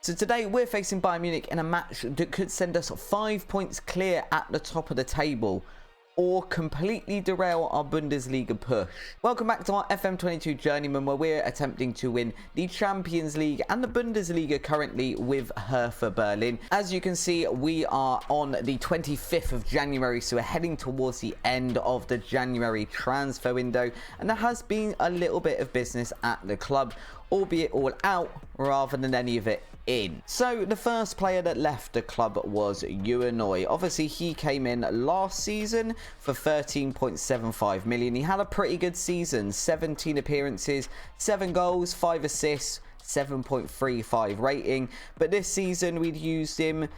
So today we're facing Bayern Munich in a match that could send us 5 points clear at the top of the table, or completely derail our Bundesliga push. Welcome back to our FM22 Journeyman, where we're attempting to win the Champions League and the Bundesliga currently with Hertha Berlin. As you can see, we are on the 25th of January, so we're heading towards the end of the January transfer window, and there has been a little bit of business at the club, albeit all out rather than any of it in. So the first player that left the club was Edworthy. Obviously he came in last season for 13.75 million. He had a pretty good season, 17 appearances, 7 goals, 5 assists, 7.35 rating, but this season we'd used him,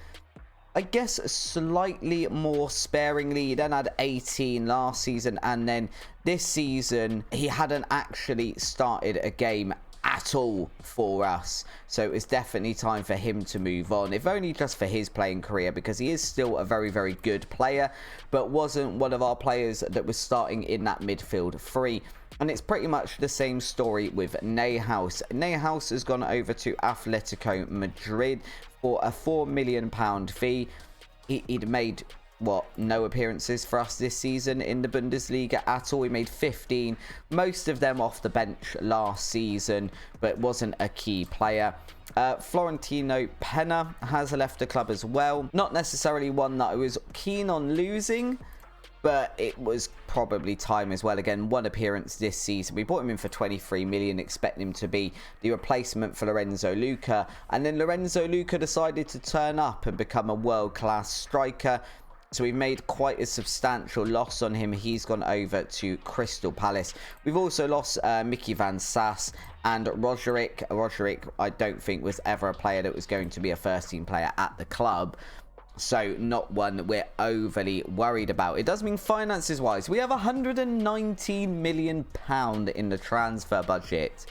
I guess, slightly more sparingly. He then had 18 last season, and then this season he hadn't actually started a game at all for us, so it's definitely time for him to move on, if only just for his playing career, because he is still a very, very good player, but wasn't one of our players that was starting in that midfield three. And it's pretty much the same story with Neuhaus. Neuhaus has gone over to Atletico Madrid for a £4 million fee. He'd made no appearances for us this season in the Bundesliga at all. He made 15, most of them off the bench last season, but wasn't a key player. Florentino Pena has left the club as well. Not necessarily one that I was keen on losing, but it was probably time as well. Again, 1 appearance this season. We bought him in for 23 million, expecting him to be the replacement for Lorenzo Luca, and then Lorenzo Luca decided to turn up and become a world-class striker. So we made quite a substantial loss on him. He's gone over to Crystal Palace. We've also lost Mickey Van Sass and Roderick. Roderick, I don't think, was ever a player that was going to be a first-team player at the club, so not one that we're overly worried about. It does mean finances-wise, we have £119 million in the transfer budget,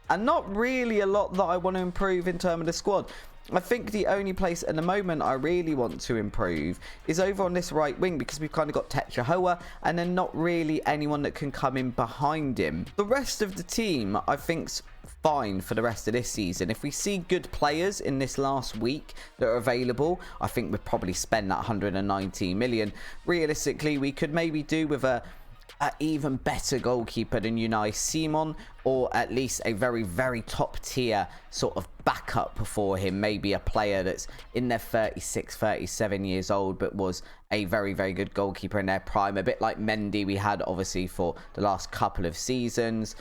and not really a lot that I want to improve in terms of the squad. I think the only place at the moment I really want to improve is over on this right wing, because we've kind of got Techahoa and then not really anyone that can come in behind him. The rest of the team I think's fine for the rest of this season. If we see good players in this last week that are available, I think we'd probably spend that 119 million. Realistically, we could maybe do with an even better goalkeeper than Unai Simon, or at least a very, very top tier sort of backup for him. Maybe a player that's in their 36, 37 years old, but was a very, very good goalkeeper in their prime. A bit like Mendy we had obviously for the last couple of seasons.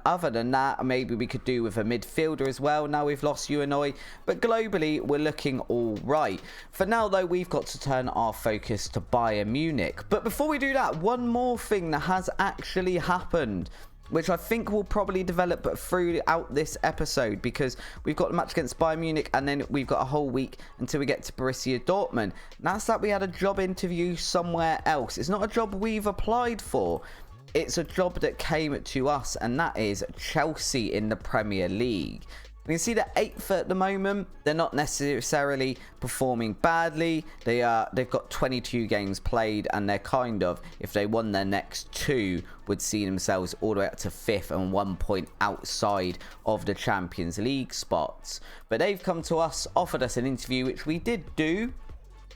Other than that, maybe we could do with a midfielder as well. Now we've lost Edworthy, but globally we're looking all right. For now though, we've got to turn our focus to Bayern Munich. But before we do that, one more thing that has actually happened, which I think will probably develop throughout this episode, because we've got a match against Bayern Munich and then we've got a whole week until we get to Borussia Dortmund. And that's that we had a job interview somewhere else. It's not a job we've applied for. It's a job that came to us, and that is Chelsea in the Premier League. You can see they're 8th at the moment. They're not necessarily performing badly. They've got 22 games played, and they're kind of, if they won their next 2, would see themselves all the way up to 5th and 1 point outside of the Champions League spots. But they've come to us, offered us an interview, which we did do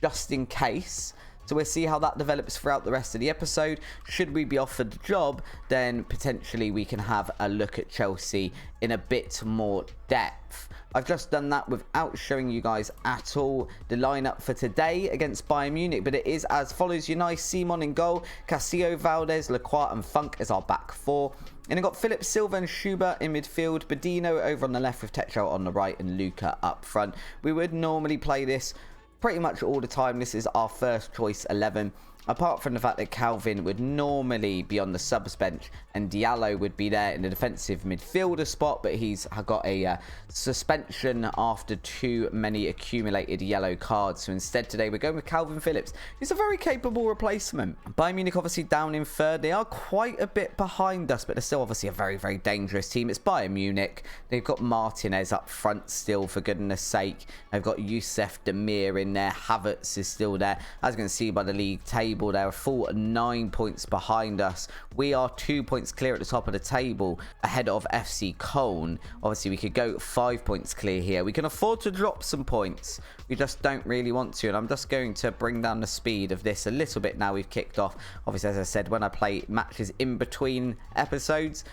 just in case. So we'll see how that develops throughout the rest of the episode. Should we be offered the job, then potentially we can have a look at Chelsea in a bit more depth. I've just done that without showing you guys at all the lineup for today against Bayern Munich, but it is as follows: Unai Simon in goal, Castillo, Valdez, Lacroix and Funk as our back 4. And I've got Philip Silva and Schubert in midfield, Bodino over on the left with Techo on the right and Luca up front. We would normally play this pretty much all the time. This is our first choice 11, apart from the fact that Calvin would normally be on the subs bench and Diallo would be there in the defensive midfielder spot, but he's got a suspension after too many accumulated yellow cards. So instead today we're going with Calvin Phillips, who's a very capable replacement. Bayern Munich obviously down in 3rd. They are quite a bit behind us, but they're still obviously a very, very dangerous team. It's Bayern Munich. They've got Martinez up front still, for goodness sake. They've got Youssef Demir in there. Havertz is still there. As you can see by the league table, table. They're a full 9 points behind us. We are 2 points clear at the top of the table, ahead of FC Köln. Obviously, we could go 5 points clear here. We can afford to drop some points. We just don't really want to, and I'm just going to bring down the speed of this a little bit now we've kicked off. Obviously, as I said, when I play matches in between episodes,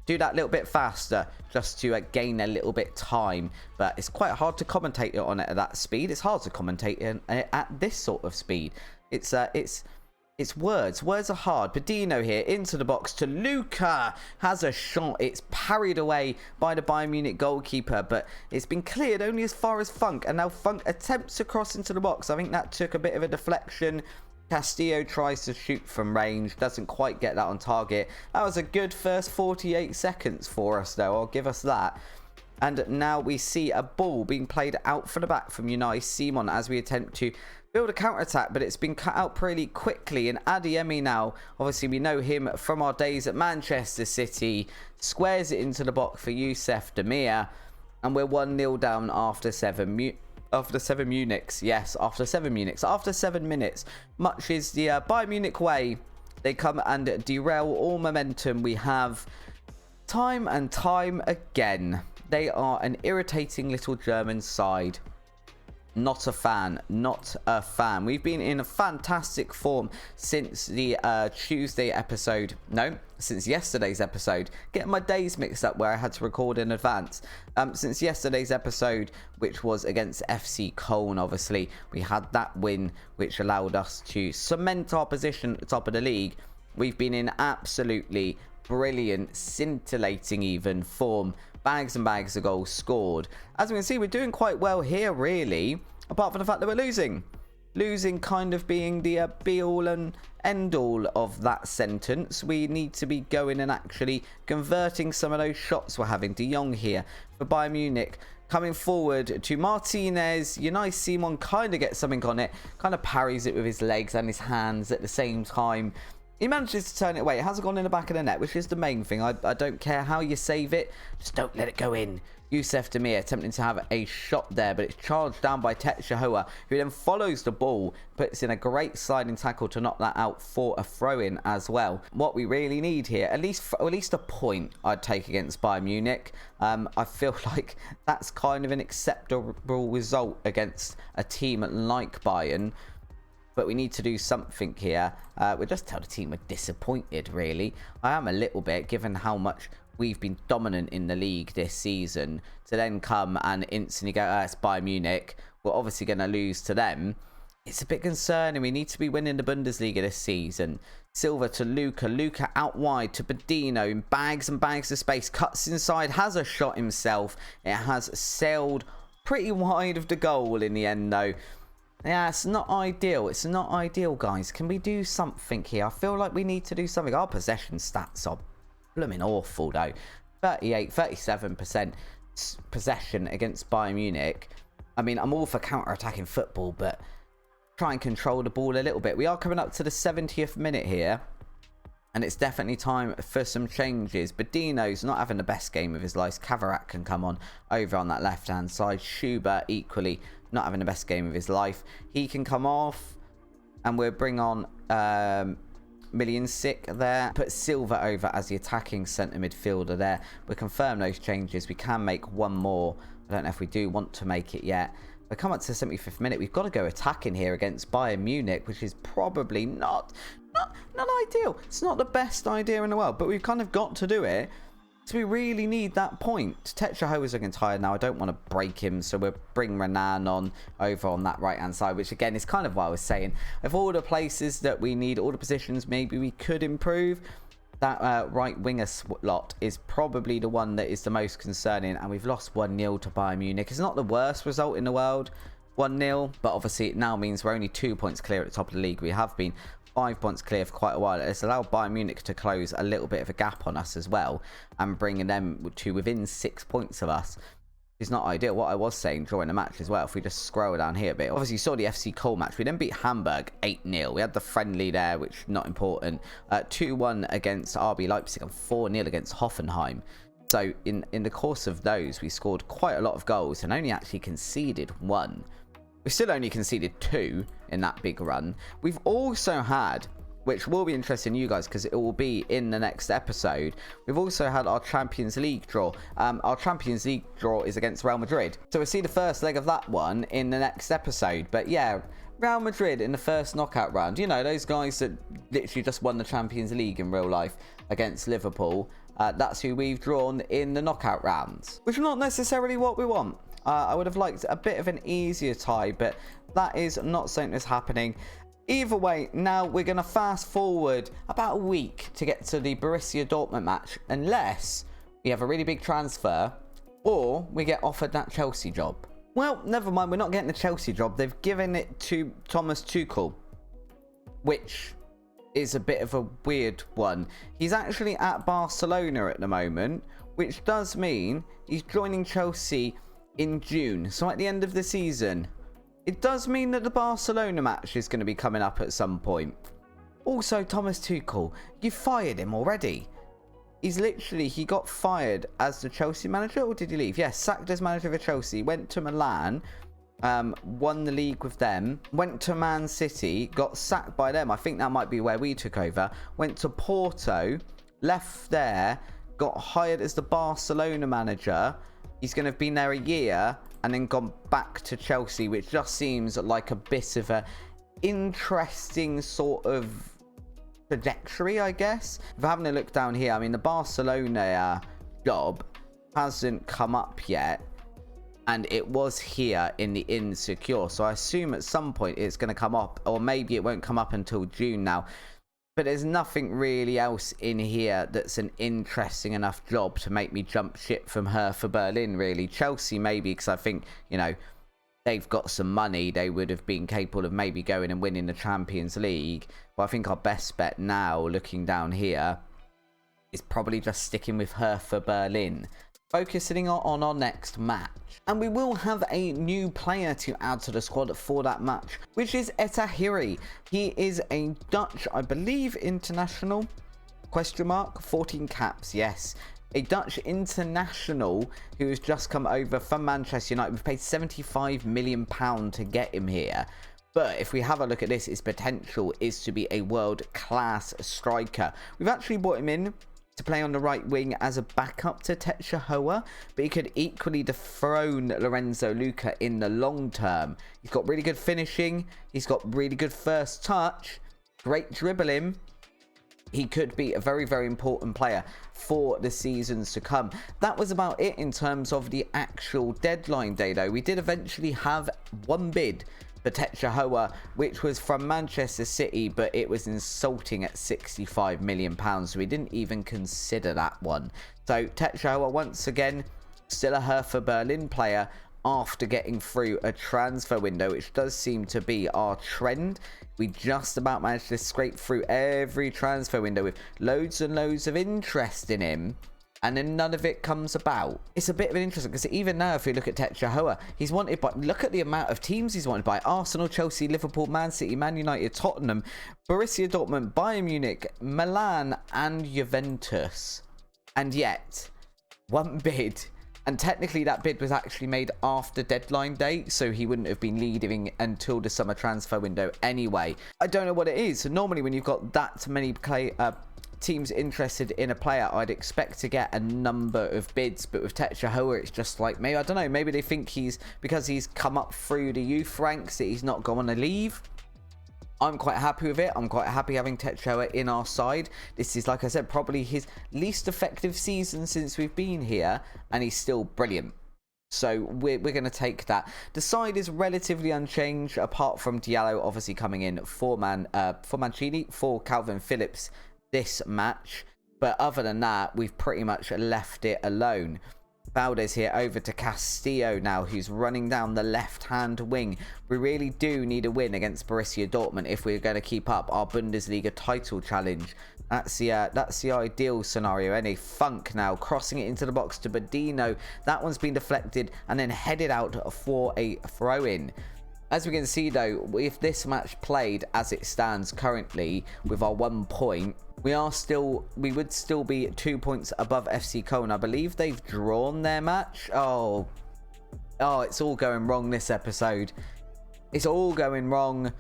do that a little bit faster just to gain a little bit time, but it's quite hard to commentate on it at that speed. It's hard to commentate at this sort of speed. It's words are hard. Pedino here into the box to Luca, has a shot. It's parried away by the Bayern Munich goalkeeper, but it's been cleared only as far as Funk, and now Funk attempts to cross into the box. I think that took a bit of a deflection. Castillo tries to shoot from range, doesn't quite get that on target. That was a good first 48 seconds for us though, I'll give us that. And now we see a ball being played out from the back from Unai Simon as we attempt to build a counter-attack, but it's been cut out pretty quickly. And Adeyemi now, obviously we know him from our days at Manchester City, squares it into the box for Youssef Demir, and we're 1-0 down after 7 minutes. After 7 minutes, much is the Bayern Munich way. They come and derail all momentum we have time and time again. They are an irritating little German side. Not a fan. We've been in a fantastic form since the Tuesday episode. No, since yesterday's episode. Getting my days mixed up where I had to record in advance. Since yesterday's episode, which was against FC Köln, obviously. We had that win, which allowed us to cement our position at the top of the league. We've been in absolutely brilliant, scintillating even form. Bags and bags of goals scored. As we can see, we're doing quite well here, really. Apart from the fact that we're losing. Losing kind of being the be-all and end-all of that sentence. We need to be going and actually converting some of those shots we're having. De Jong here for Bayern Munich. Coming forward to Martinez. Unai Simon kind of gets something on it. Kind of parries it with his legs and his hands at the same time. He manages to turn it away. It hasn't gone in the back of the net, which is the main thing. I don't care how you save it. Just don't let it go in. Youssef Demir attempting to have a shot there, but it's charged down by Tetsuya, who then follows the ball, puts in a great sliding tackle to knock that out for a throw-in as well. What we really need here, at least a point I'd take against Bayern Munich. I feel like that's kind of an acceptable result against a team like Bayern. But we need to do something here. We'll just tell the team we're disappointed, really. I am a little bit, given how much we've been dominant in the league this season. To then come and instantly go, it's Bayern Munich. We're obviously going to lose to them. It's a bit concerning. We need to be winning the Bundesliga this season. Silva to Luca. Luca out wide to Pedino. In bags and bags of space. Cuts inside. Has a shot himself. It has sailed pretty wide of the goal in the end, though. Yeah, it's not ideal. It's not ideal, guys. Can we do something here? I feel like we need to do something. Our possession stats are blooming awful, though. 37% possession against Bayern Munich. I mean, I'm all for counter-attacking football, but try and control the ball a little bit. We are coming up to the 70th minute here, and it's definitely time for some changes. Bedino's not having the best game of his life. Kavarak can come on over on that left-hand side. Schubert equally not having the best game of his life. He can come off, and we'll bring on Milincic there. Put Silva over as the attacking centre midfielder there. We'll confirm those changes. We can make one more. I don't know if we do want to make it yet. We come up to the 75th minute. We've got to go attacking here against Bayern Munich, which is probably not ideal. It's not the best idea in the world, but we've kind of got to do it. So we really need that point. Tetsuya is looking tired now. I don't want to break him, so we'll bring Renan on over on that right-hand side, which again is kind of what I was saying. Of all the places that we need, all the positions maybe we could improve, that right winger slot is probably the one that is the most concerning, and we've lost 1-0 to Bayern Munich. It's not the worst result in the world, 1-0, but obviously it now means we're only 2 points clear at the top of the league. We have been 5 points clear for quite a while. It's allowed Bayern Munich to close a little bit of a gap on us as well, and bringing them to within 6 points of us is not ideal. What I was saying during the match as well, if we just scroll down here a bit, obviously you saw the FC Köln match. We then beat Hamburg 8-0. We had the friendly there, which not important. 2-1 against RB Leipzig and 4-0 against Hoffenheim. So in the course of those, we scored quite a lot of goals and only actually conceded one, We still only conceded 2 in that big run. We've also had, which will be interesting to you guys because it will be in the next episode, we've also had our Champions League draw. Our Champions League draw is against Real Madrid. So we'll see the first leg of that one in the next episode. But yeah, Real Madrid in the first knockout round. You know, those guys that literally just won the Champions League in real life against Liverpool. That's who we've drawn in the knockout rounds, which is not necessarily what we want. I would have liked a bit of an easier tie, but that is not something that's happening. Either way, now we're going to fast forward about a week to get to the Borussia Dortmund match, unless we have a really big transfer or we get offered that Chelsea job. Well, never mind, we're not getting the Chelsea job. They've given it to Thomas Tuchel, which is a bit of a weird one. He's actually at Barcelona at the moment, which does mean he's joining Chelsea in June. So at the end of the season, it does mean that the Barcelona match is going to be coming up at some point. Also, Thomas Tuchel, you fired him already. He got fired as the Chelsea manager, or did he leave? Yes, sacked as manager of Chelsea, went to Milan, won the league with them, went to Man City, got sacked by them. I think that might be where we took over. Went to Porto, left there, got hired as the Barcelona manager. He's going to have been there a year and then gone back to Chelsea, which just seems like a bit of a interesting sort of trajectory, I guess. If we're having a look down here, I mean, the Barcelona job hasn't come up yet, and it was here in the Insecure, so I assume at some point it's going to come up, or maybe it won't come up until June now. But there's nothing really else in here that's an interesting enough job to make me jump ship from Hertha Berlin, really. Chelsea, maybe, because I think, you know, they've got some money. They would have been capable of maybe going and winning the Champions League. But I think our best bet now, looking down here, is probably just sticking with Hertha Berlin, focusing on our next match. And we will have a new player to add to the squad for that match, which is Edworthy. He is a Dutch, I believe, international, question mark, 14 caps, yes. A Dutch international who has just come over from Manchester United. We've paid £75 million to get him here. But if we have a look at this, his potential is to be a world-class striker. We've actually brought him in to play on the right wing as a backup to Techahoa, but he could equally dethrone Lorenzo Luca in the long term. He's got really good finishing, he's got really good first touch, great dribbling. He could be a very, very important player for the seasons to come. That was about it in terms of the actual deadline day, though. We did eventually have one bid for Techahoa, which was from Manchester City, but it was insulting at £65 million, so we didn't even consider that one. So Techahoa, once again, still a Hertha Berlin player after getting through a transfer window, which does seem to be our trend. We just about managed to scrape through every transfer window with loads and loads of interest in him, and then none of it comes about. It's a bit of an interesting, because even now, if we look at Techahoa, he's wanted by, look at the amount of teams he's wanted by: Arsenal, Chelsea, Liverpool, Man City, Man United, Tottenham, Borussia Dortmund, Bayern Munich, Milan, and Juventus. And yet, one bid, and technically that bid was actually made after deadline date, so he wouldn't have been leaving until the summer transfer window anyway. I don't know what it is. So normally when you've got that many teams interested in a player, I'd expect to get a number of bids, but with Techahoa, it's just like, maybe, I don't know, maybe they think because he's come up through the youth ranks that he's not going to leave. I'm quite happy with it. I'm quite happy having Techahoa in our side. This is, like I said, probably his least effective season since we've been here, and he's still brilliant. So we're going to take that. The side is relatively unchanged, apart from Diallo obviously coming in for Mancini, for Calvin Phillips this match. But other than that, we've pretty much left it alone. Valdez here over to Castillo now, who's running down the left-hand wing. We really do need a win against Borussia Dortmund if we're going to keep up our Bundesliga title challenge. That's the ideal scenario. Any Funk now crossing it into the box to Badino. That one's been deflected and then headed out for a throw-in. As we can see, though, if this match played as it stands currently with our 1 point, we would still be 2 points above FC Köln. I believe they've drawn their match. Oh, it's all going wrong this episode. It's all going wrong.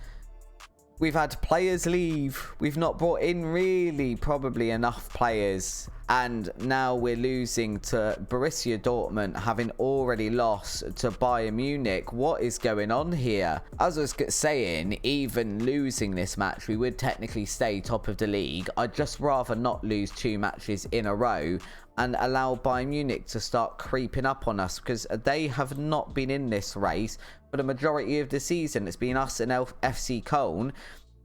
We've had players leave. We've not brought in really probably enough players. And now we're losing to Borussia Dortmund, having already lost to Bayern Munich. What is going on here? As I was saying, even losing this match, we would technically stay top of the league. I'd just rather not lose 2 matches in a row and allow Bayern Munich to start creeping up on us, because they have not been in this race for the majority of the season. It's been us and FC Köln.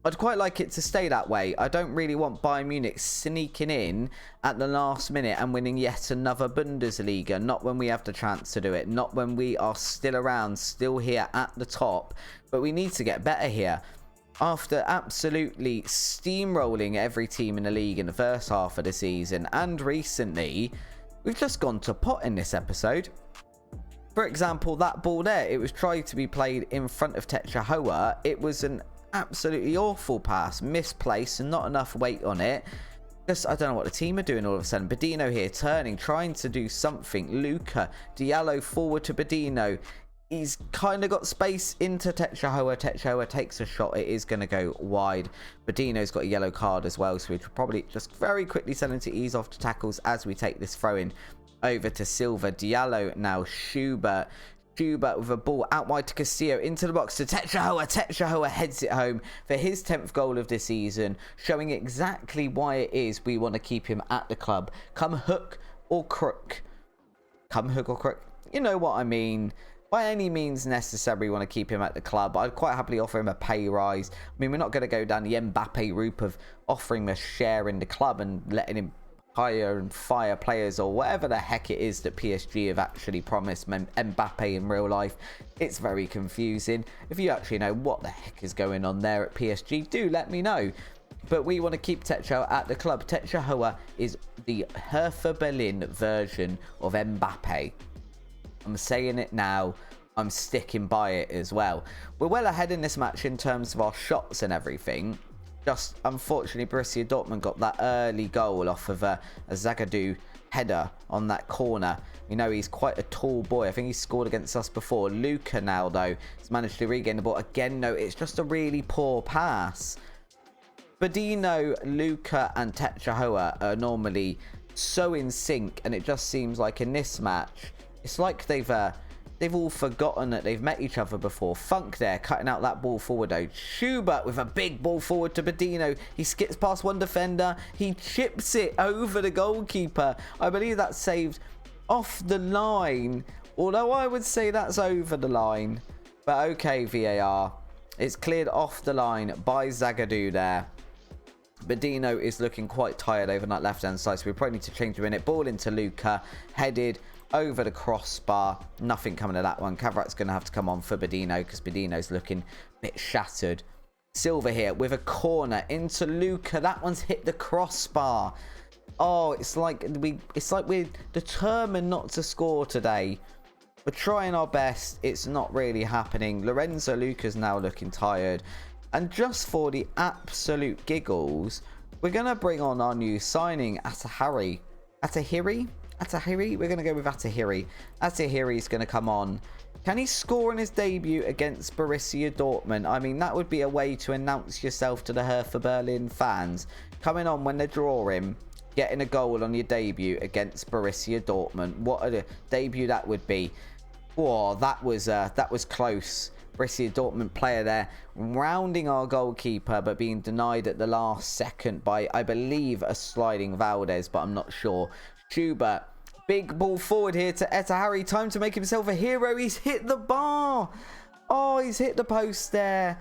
I'd quite like it to stay that way. I don't really want Bayern Munich sneaking in at the last minute and winning yet another Bundesliga. Not when we have the chance to do it. Not when we are still around, still here at the top. But we need to get better here. After absolutely steamrolling every team in the league in the first half of the season and recently, we've just gone to pot in this episode. For example, that ball there, it was tried to be played in front of Tetra Hoa. It was an absolutely awful pass, misplaced and not enough weight on it. Just, I don't know what the team are doing all of a sudden. Badino here turning, trying to do something. Luca, Diallo forward to Badino. He's kind of got space into Tetra Hoa. Tetra Hoa takes a shot. It is going to go wide. Badino's got a yellow card as well, so we could probably just very quickly tell him to ease off to tackles as we take this throw in over to Silva. Diallo now, Schubert with a ball out wide to Castillo, into the box to Tetra Hoa. Tetra Hoa heads it home for his 10th goal of the season, showing exactly why it is we want to keep him at the club. Come hook or crook. Come hook or crook. You know what I mean. By any means necessary, we want to keep him at the club. I'd quite happily offer him a pay rise. I mean, we're not going to go down the Mbappe route of offering him a share in the club and letting him hire and fire players or whatever the heck it is that PSG have actually promised Mbappe in real life. It's very confusing. If you actually know what the heck is going on there at PSG, do let me know. But we want to keep Tetra at the club. Tetra Hoa is the Hertha Berlin version of Mbappe. I'm saying it now. I'm sticking by it as well. We're well ahead in this match in terms of our shots and everything. Just, unfortunately, Borussia Dortmund got that early goal off of a Zagadou header on that corner. You know, he's quite a tall boy. I think he scored against us before. Luca now, though, has managed to regain the ball. Again, no, it's just a really poor pass. Badino, Luca and Tetra Hoa are normally so in sync, and it just seems like in this match, it's like they've all forgotten that they've met each other before. Funk there, cutting out that ball forward though. Schubert with a big ball forward to Badino. He skips past one defender. He chips it over the goalkeeper. I believe that's saved off the line. Although I would say that's over the line. But okay, VAR. It's cleared off the line by Zagadou there. Badino is looking quite tired over that left-hand side, so we probably need to change him in it. Ball into Luca. Headed over the crossbar. Nothing coming to that one. Kavrat's going to have to come on for Badino because Badino's looking a bit shattered. Silva here with a corner into Luca. That one's hit the crossbar. Oh, it's like we're determined not to score today. We're trying our best. It's not really happening. Lorenzo Luca's now looking tired. And just for the absolute giggles, we're going to bring on our new signing, Atahiri. We're going to go with Atahiri. Atahiri's going to come on. Can he score in his debut against Borussia Dortmund? I mean, that would be a way to announce yourself to the Hertha Berlin fans. Coming on when they draw him, getting a goal on your debut against Borussia Dortmund. What a debut that would be. Oh, that was close. Borussia Dortmund player there rounding our goalkeeper, but being denied at the last second by, I believe, a sliding Valdez, but I'm not sure. Schubert, big ball forward here to Etahari. Time to make himself a hero. He's hit the bar. Oh, he's hit the post there.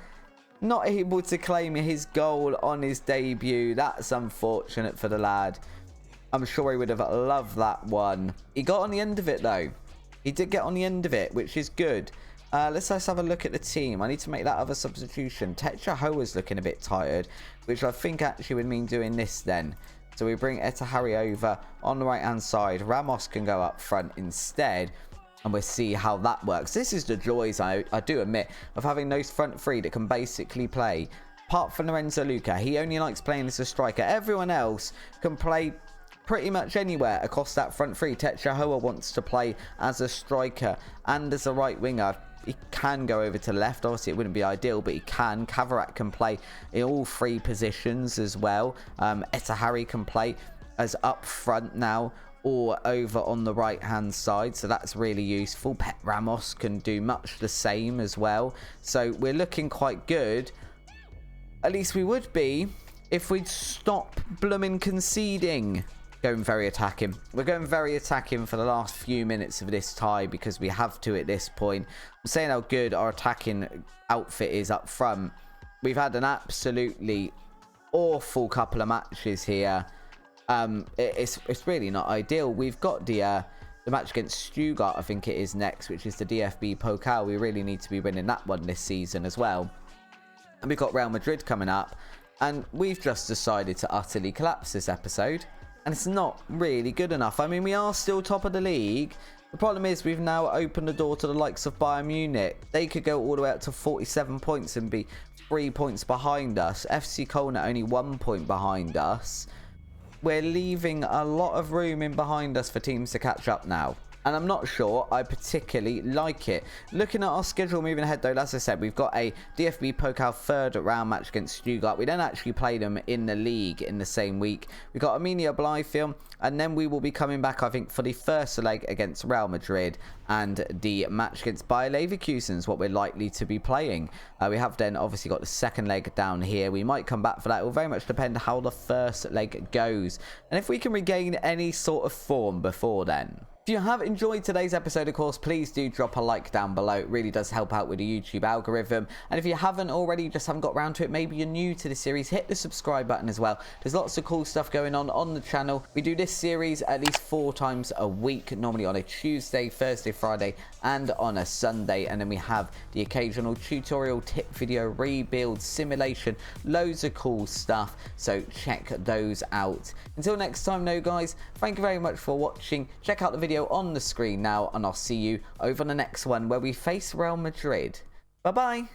Not able to claim his goal on his debut. That's unfortunate for the lad. I'm sure he would have loved that one. He got on the end of it, though. He did get on the end of it, which is good. Let's just have a look at the team. I need to make that other substitution. Tetra Hoa's looking a bit tired, which I think actually would mean doing this then. So we bring Etahari over on the right-hand side. Ramos can go up front instead, and we'll see how that works. This is the joys, I do admit, of having those front three that can basically play. Apart from Lorenzo Luca, he only likes playing as a striker. Everyone else can play pretty much anywhere across that front three. Tetra Hoa wants to play as a striker and as a right winger. he can go over to the left. Obviously, it wouldn't be ideal, but he can. Kavarak can play in all 3 positions as well. Etahari can play as up front now or over on the right hand side, so that's really useful. Pep Ramos can do much the same as well, so we're looking quite good. At least we would be if we'd stop blooming conceding. Going very attacking. We're going very attacking for the last few minutes of this tie because we have to at this point. I'm saying how good our attacking outfit is up front. We've had an absolutely awful couple of matches here. It's really not ideal. We've got the match against Stuttgart, I think it is next, which is the DFB Pokal. We really need to be winning that one this season as well. And we've got Real Madrid coming up, and we've just decided to utterly collapse this episode, and it's not really good enough. I mean, we are still top of the league. The problem is we've now opened the door to the likes of Bayern Munich. They could go all the way up to 47 points and be 3 points behind us. FC Köln are only 1 point behind us. We're leaving a lot of room in behind us for teams to catch up now. And I'm not sure I particularly like it. Looking at our schedule moving ahead though, as I said, we've got a DFB Pokal third round match against Stuttgart. We don't actually play them in the league in the same week. We've got Arminia Bielefeld, and then we will be coming back, I think, for the first leg against Real Madrid and the match against Bayer Leverkusen is what we're likely to be playing. We have then obviously got the second leg down here. We might come back for that. It will very much depend how the first leg goes and if we can regain any sort of form before then. If you have enjoyed today's episode, of course, please do drop a like down below. It really does help out with the YouTube algorithm. And if you haven't already, just haven't got around to it, maybe you're new to the series, hit the subscribe button as well. There's lots of cool stuff going on the channel. We do this series at least 4 times a week, normally on a Tuesday, Thursday, Friday, and on a Sunday. And then we have the occasional tutorial, tip video, rebuild, simulation, loads of cool stuff. So check those out. Until next time, though, guys, thank you very much for watching. Check out the video on the screen now, and I'll see you over on the next one where we face Real Madrid. Bye bye.